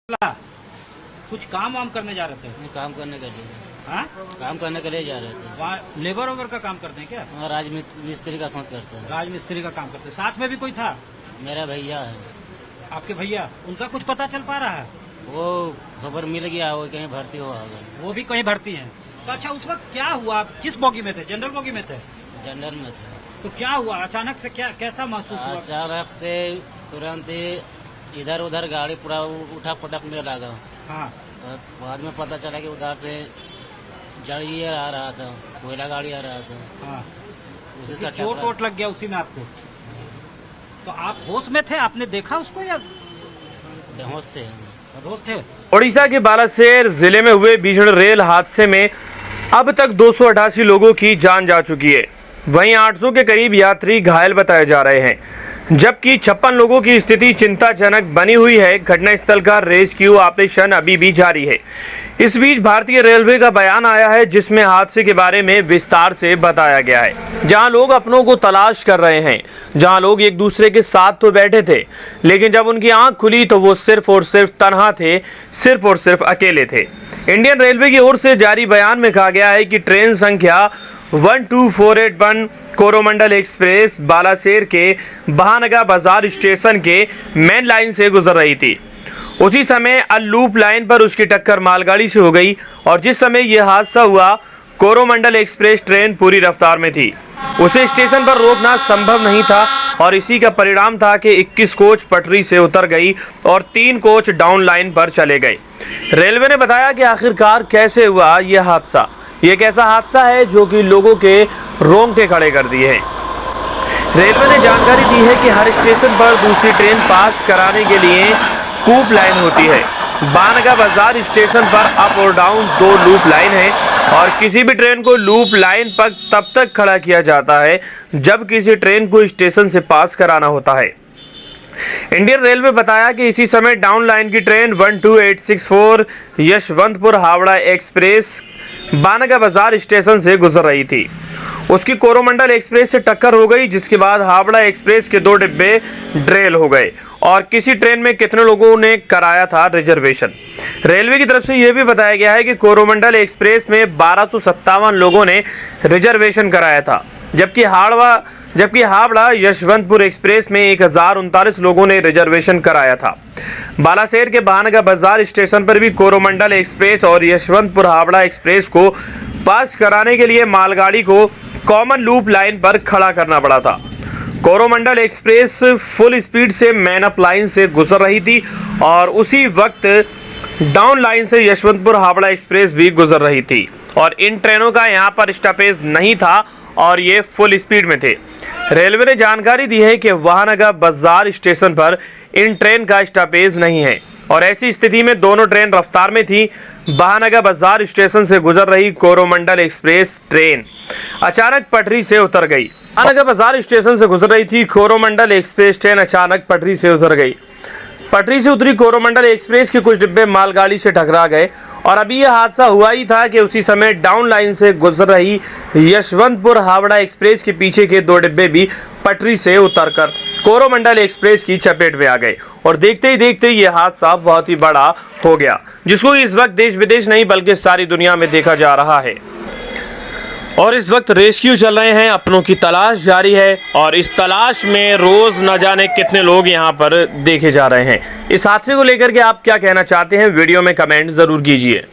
कुछ काम वाम करने जा रहे थे? नहीं, काम करने के लिए। हाँ? काम करने के लिए जा रहे थे। वहाँ लेबर ओवर का काम करते हैं क्या? वहाँ राजमिस्त्री का साथ करते हैं। राजमिस्त्री का काम करते हैं। साथ में भी कोई था? मेरा भैया है। आपके भैया, उनका कुछ पता चल पा रहा है? वो खबर मिल गया, वो कहीं भर्ती हुआ होगा। वो भी कहीं भर्ती है। तो अच्छा, उस वक्त क्या हुआ? किस बोगी में थे? जनरल बोगी में थे? जनरल में थे। तो क्या हुआ अचानक से? कैसा महसूस हुआ? अचानक से तुरंत इधर उधर गाड़ी पूरा उठा पटक में लगा। हाँ। तो बाद में पता चला कि उधर से जड़ी आ रहा था, कोयला गाड़ी आ रहा था। हाँ। उसी से चोट वोट लग गया उसी में आपको? तो आप होश में थे? आपने देखा उसको या बेहोश थे? होश थे। ओडिशा के बालासेर जिले में हुए भीषण रेल हादसे में अब तक 288 लोगों की जान जा चुकी है। वहीं 800 के करीब यात्री घायल बताए जा रहे हैं, जबकि 56 लोगों की स्थिति चिंताजनक बनी हुई है। घटनास्थल का रेस्क्यू ऑपरेशन अभी भी जारी है। इस बीच भारतीय रेलवे का बयान आया है, जिसमें हादसे के बारे में विस्तार से बताया गया है। जहां लोग अपनों को तलाश कर रहे हैं, जहां लोग एक दूसरे के साथ तो बैठे थे, लेकिन जब उनकी आंख खुली तो वो सिर्फ और सिर्फ तन्हा थे, सिर्फ और सिर्फ अकेले थे। इंडियन रेलवे की ओर से जारी बयान में कहा गया है कि ट्रेन संख्या 12481 कोरोमंडल एक्सप्रेस बालासेर के बहानगा बाजार स्टेशन के मेन लाइन से गुजर रही थी। उसी समय लूप लाइन पर उसकी टक्कर मालगाड़ी से हो गई और जिस समय यह हादसा हुआ, कोरोमंडल एक्सप्रेस ट्रेन पूरी रफ्तार में थी। उसे स्टेशन पर रोकना संभव नहीं था और इसी का परिणाम था कि 21 कोच पटरी से उतर गई और 3 कोच डाउन लाइन पर चले गए। रेलवे ने बताया कि आखिरकार कैसे हुआ यह हादसा। ये एक ऐसा हादसा है जो कि लोगों के रोंगटे खड़े कर दिए हैं। रेलवे ने जानकारी दी है कि हर स्टेशन पर दूसरी ट्रेन पास कराने के लिए कूप लाइन होती है। बानगा बाजार स्टेशन पर अप और डाउन 2 लूप लाइन है और किसी भी ट्रेन को लूप लाइन पर तब तक खड़ा किया जाता है जब किसी ट्रेन को स्टेशन से पास कराना होता है। इंडियन रेलवे बताया कि इसी समय डाउन लाइन की ट्रेन 12864 यशवंतपुर हावड़ा एक्सप्रेस बानगा बाजार स्टेशन से गुजर रही थी। उसकी कोरोमंडल एक्सप्रेस से टक्कर हो गई, जिसके बाद हावड़ा एक्सप्रेस के 2 डिब्बे ड्रेल हो गए और किसी ट्रेन में कितने लोगों ने कराया था रिजर्वेशन। रेलवे की तरफ से यह भी बताया गया है कि कोरोमंडल एक्सप्रेस में 1257 लोगों ने रिजर्वेशन कराया था, जबकि हावड़ा यशवंतपुर एक्सप्रेस में 1039 लोगों ने रिजर्वेशन कराया था। बालासेर के बहानगा बाजार स्टेशन पर भी कोरोमंडल एक्सप्रेस और यशवंतपुर हावड़ा एक्सप्रेस को पास कराने के लिए मालगाड़ी को कॉमन लूप लाइन पर खड़ा करना पड़ा था। कोरोमंडल एक्सप्रेस फुल स्पीड से मैन अप लाइन से गुजर रही थी और उसी वक्त डाउन लाइन से यशवंतपुर हावड़ा एक्सप्रेस भी गुजर रही थी और इन ट्रेनों का यहाँ पर स्टॉपेज नहीं था और ये फुल स्पीड में थे। रेलवे ने जानकारी दी है कि बहानगा बाजार स्टेशन पर इन ट्रेन का स्टॉपेज नहीं है और ऐसी स्थिति में दोनों ट्रेन रफ्तार में थी। बहानगा बाजार स्टेशन से गुजर रही कोरोमंडल एक्सप्रेस ट्रेन अचानक पटरी से उतर गई। बहानगा बाजार स्टेशन से गुजर रही थी कोरोमंडल एक्सप्रेस ट्रेन अचानक पटरी से उतर गई। पटरी से उतरी कोरोमंडल एक्सप्रेस के कुछ डिब्बे मालगाड़ी से टकरा गए और अभी यह हादसा हुआ ही था कि उसी समय डाउन लाइन से गुजर रही यशवंतपुर हावड़ा एक्सप्रेस के पीछे के 2 डिब्बे भी पटरी से उतरकर कोरोमंडल एक्सप्रेस की चपेट में आ गए और देखते ही देखते यह हादसा बहुत ही बड़ा हो गया, जिसको इस वक्त देश विदेश नहीं बल्कि सारी दुनिया में देखा जा रहा है। और इस वक्त रेस्क्यू चल रहे हैं, अपनों की तलाश जारी है और इस तलाश में रोज न जाने कितने लोग यहाँ पर देखे जा रहे हैं। इस हादसे को लेकर के आप क्या कहना चाहते हैं, वीडियो में कमेंट जरूर कीजिए।